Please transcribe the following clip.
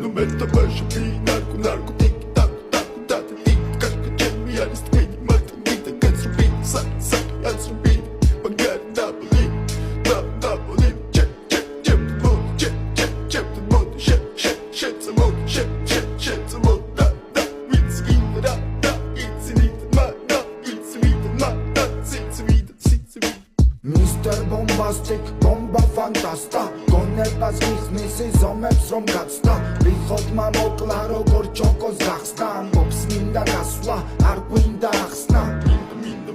Nu meta başı bir narkotik Mr. Bombastic, bomba fantasta გონებას გიხსნის ზომებს რომ გაცდა ვიხოდმა მოკლა როგორ ჩოკოს გახსნა ამბობს მინდა გასვლა არ გვინდა ახსნა მინდა